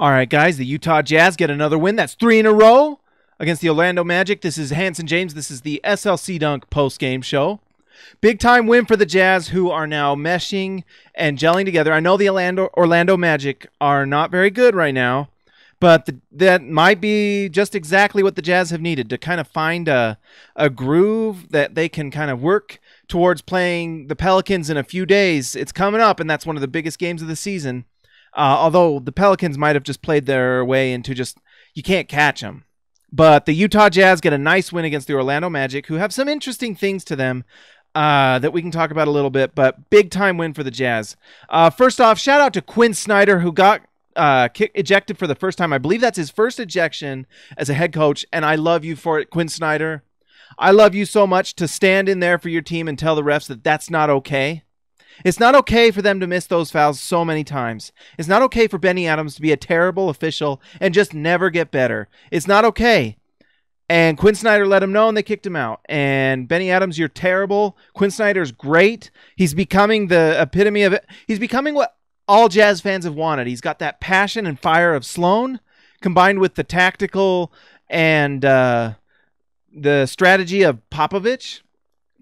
All right, guys, the Utah Jazz get another win. That's 3 in a row against the Orlando Magic. This is Hanson James. This is the SLC Dunk post-game show. Big-time win for the Jazz, who are now meshing and gelling together. I know the Orlando Magic are not very good right now, but that might be just exactly what the Jazz have needed to kind of find a groove that they can kind of work towards playing the Pelicans in a few days. It's coming up, and that's one of the biggest games of the season. Although the Pelicans might have just played their way into just, you can't catch them. But the Utah Jazz get a nice win against the Orlando Magic, who have some interesting things to them that we can talk about a little bit, but big-time win for the Jazz. First off, shout out to Quinn Snyder, who got ejected for the first time. I believe that's his first ejection as a head coach, and I love you for it, Quinn Snyder. I love you so much to stand in there for your team and tell the refs that that's not okay. It's not okay for them to miss those fouls so many times. It's not okay for Benny Adams to be a terrible official and just never get better. It's not okay. And Quinn Snyder let him know, and they kicked him out. And Benny Adams, you're terrible. Quinn Snyder's great. He's becoming the epitome of it. He's becoming what all Jazz fans have wanted. He's got that passion and fire of Sloan, combined with the tactical and the strategy of Popovich.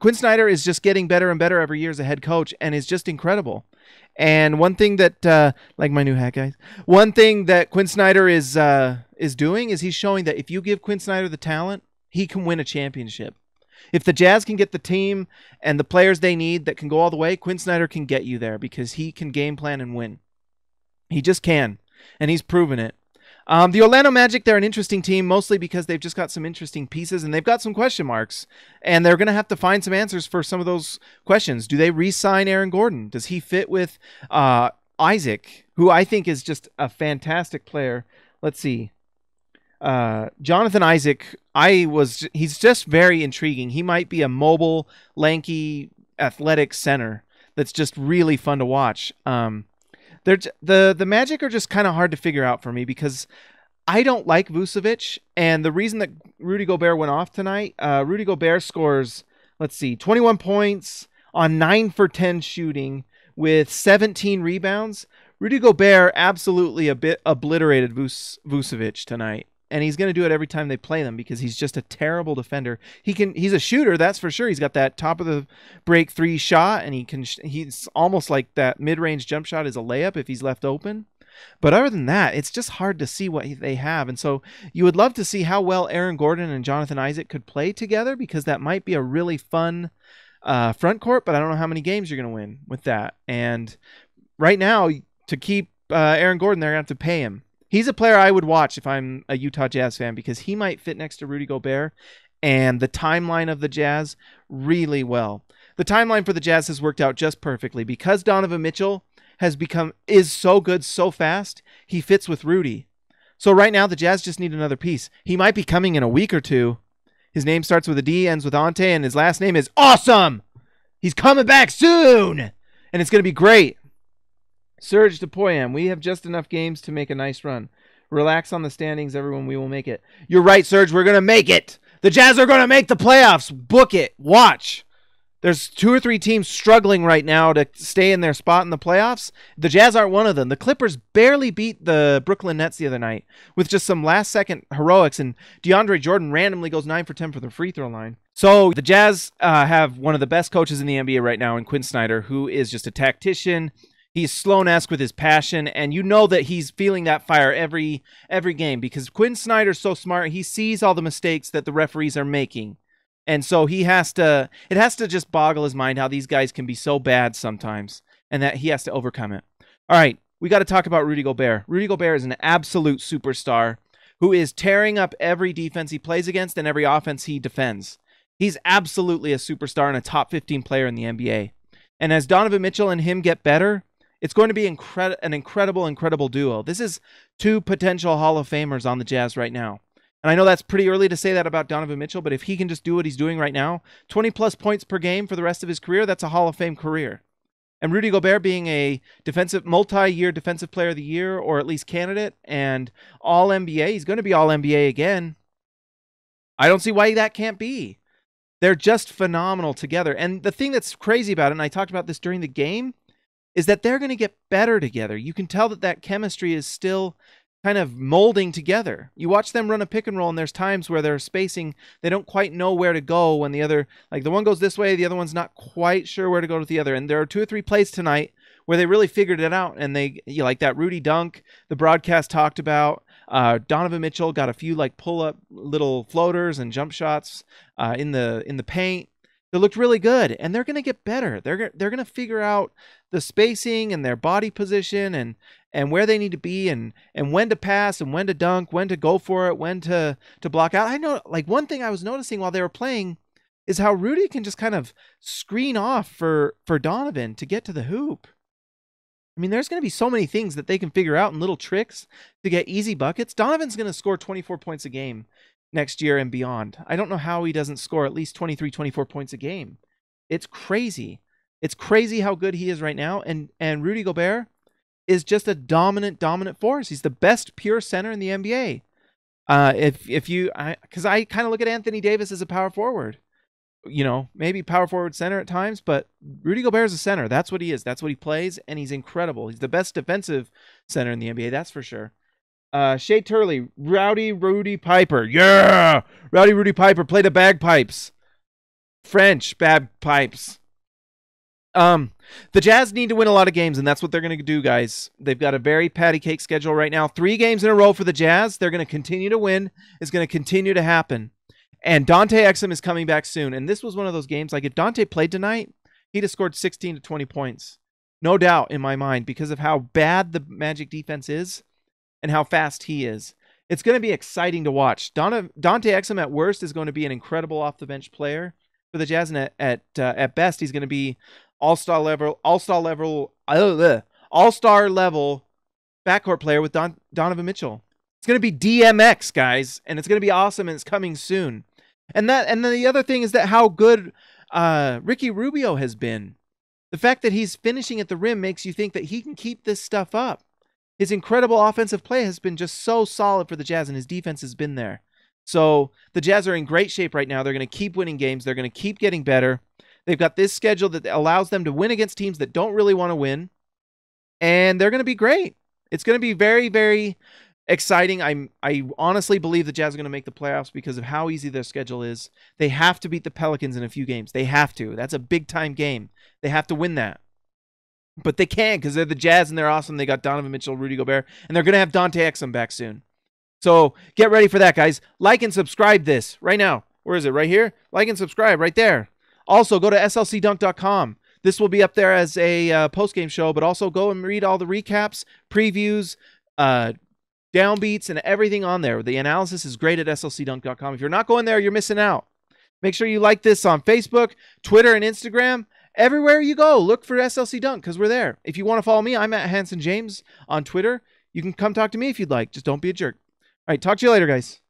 Quinn Snyder is just getting better and better every year as a head coach, and is just incredible. And one thing that, like my new hat, guys, one thing that Quinn Snyder is doing is he's showing that if you give Quinn Snyder the talent, he can win a championship. If the Jazz can get the team and the players they need that can go all the way, Quinn Snyder can get you there because he can game plan and win. He just can, and he's proven it. The Orlando Magic, they're an interesting team, mostly because they've just got some interesting pieces, and they've got some question marks, and they're going to have to find some answers for some of those questions. Do they re-sign Aaron Gordon? Does he fit with Isaac, who I think is just a fantastic player? Let's see. Jonathan Isaac, he's just very intriguing. He might be a mobile, lanky, athletic center that's just really fun to watch. The Magic are just kind of hard to figure out for me because I don't like Vucevic, and the reason that Rudy Gobert went off tonight, Rudy Gobert scores, let's see, 21 points on 9 for 10 shooting with 17 rebounds. Rudy Gobert absolutely a bit obliterated Vucevic tonight, and he's going to do it every time they play them because he's just a terrible defender. He's a shooter, that's for sure. He's got that top of the break 3 shot, and he's almost like that mid-range jump shot is a layup if he's left open. But other than that, it's just hard to see what they have. And so you would love to see how well Aaron Gordon and Jonathan Isaac could play together, because that might be a really fun front court, but I don't know how many games you're going to win with that. And right now, to keep Aaron Gordon, they're going to have to pay him. He's a player I would watch if I'm a Utah Jazz fan, because he might fit next to Rudy Gobert and the timeline of the Jazz really well. The timeline for the Jazz has worked out just perfectly because Donovan Mitchell is so good so fast. He fits with Rudy. So right now the Jazz just need another piece. He might be coming in a week or two. His name starts with a D, ends with Ante, and his last name is Awesome. He's coming back soon, and it's going to be great. Serge Depoyam, we have just enough games to make a nice run. Relax on the standings, everyone. We will make it. You're right, Serge. We're going to make it. The Jazz are going to make the playoffs. Book it. Watch. There's 2 or 3 teams struggling right now to stay in their spot in the playoffs. The Jazz aren't one of them. The Clippers barely beat the Brooklyn Nets the other night with just some last-second heroics, and DeAndre Jordan randomly goes 9 for 10 for the free throw line. So the Jazz have one of the best coaches in the NBA right now in Quinn Snyder, who is just a tactician. He's Sloan-esque with his passion, and you know that he's feeling that fire every game because Quinn Snyder's so smart. He sees all the mistakes that the referees are making, and so it has to just boggle his mind how these guys can be so bad sometimes, and that he has to overcome it. All right, we got to talk about Rudy Gobert. Rudy Gobert is an absolute superstar who is tearing up every defense he plays against and every offense he defends. He's absolutely a superstar and a top 15 player in the NBA. And as Donovan Mitchell and him get better, it's going to be an incredible duo. This is 2 potential Hall of Famers on the Jazz right now. And I know that's pretty early to say that about Donovan Mitchell, but if he can just do what he's doing right now, 20-plus points per game for the rest of his career, that's a Hall of Fame career. And Rudy Gobert being a multi-year defensive player of the year, or at least candidate, and All-NBA, he's going to be All-NBA again. I don't see why that can't be. They're just phenomenal together. And the thing that's crazy about it, and I talked about this during the game, is that they're going to get better together. You can tell that chemistry is still kind of molding together. You watch them run a pick and roll, and there's times where they're spacing. They don't quite know where to go when the other, like the one goes this way, the other one's not quite sure where to go with the other. And there are 2 or 3 plays tonight where they really figured it out. And like that Rudy dunk, the broadcast talked about. Donovan Mitchell got a few like pull up little floaters and jump shots in the paint. They looked really good, and they're going to get better. They're going to figure out the spacing and their body position and where they need to be and when to pass and when to dunk, when to go for it, when to block out. I know, like, one thing I was noticing while they were playing is how Rudy can just kind of screen off for Donovan to get to the hoop. I mean, there's going to be so many things that they can figure out and little tricks to get easy buckets. Donovan's going to score 24 points a game next year and beyond. I don't know how he doesn't score at least 23, 24 points a game. It's crazy. It's crazy how good he is right now. And Rudy Gobert is just a dominant force. He's the best pure center in the NBA. Because I kind of look at Anthony Davis as a power forward. You know, maybe power forward center at times, but Rudy Gobert is a center. That's what he is. That's what he plays, and he's incredible. He's the best defensive center in the NBA, that's for sure. Shea Turley, Rowdy Rudy Piper. Yeah! Rowdy Rudy Piper, play the bagpipes. French bagpipes. The Jazz need to win a lot of games, and that's what they're going to do, guys. They've got a very patty cake schedule right now. 3 games in a row for the Jazz. They're going to continue to win. It's going to continue to happen. And Dante Exum is coming back soon. And this was one of those games, like if Dante played tonight, he'd have scored 16 to 20 points. No doubt in my mind, because of how bad the Magic defense is and how fast he is. It's going to be exciting to watch. Dante Exum at worst is going to be an incredible off-the-bench player for the Jazz, and at best he's going to be all-star level backcourt player with Donovan Mitchell. It's going to be DMX, guys, and it's going to be awesome, and it's coming soon. And then the other thing is that how good Ricky Rubio has been. The fact that he's finishing at the rim makes you think that he can keep this stuff up. His incredible offensive play has been just so solid for the Jazz, and his defense has been there. So the Jazz are in great shape right now. They're going to keep winning games. They're going to keep getting better. They've got this schedule that allows them to win against teams that don't really want to win, and they're going to be great. It's going to be very, very exciting. I honestly believe the Jazz are going to make the playoffs because of how easy their schedule is. They have to beat the Pelicans in a few games. They have to. That's a big-time game. They have to win that. But they can because they're the Jazz and they're awesome. They got Donovan Mitchell, Rudy Gobert, and they're going to have Dante Exum back soon. So get ready for that, guys. Like and subscribe this right now. Where is it? Right here? Like and subscribe right there. Also, go to slcdunk.com. This will be up there as a post-game show, but also go and read all the recaps, previews, downbeats, and everything on there. The analysis is great at slcdunk.com. If you're not going there, you're missing out. Make sure you like this on Facebook, Twitter, and Instagram. Everywhere you go, look for SLC Dunk because we're there. If you want to follow me, I'm at Hanson James on Twitter. You can come talk to me if you'd like. Just don't be a jerk. All right, talk to you later, guys.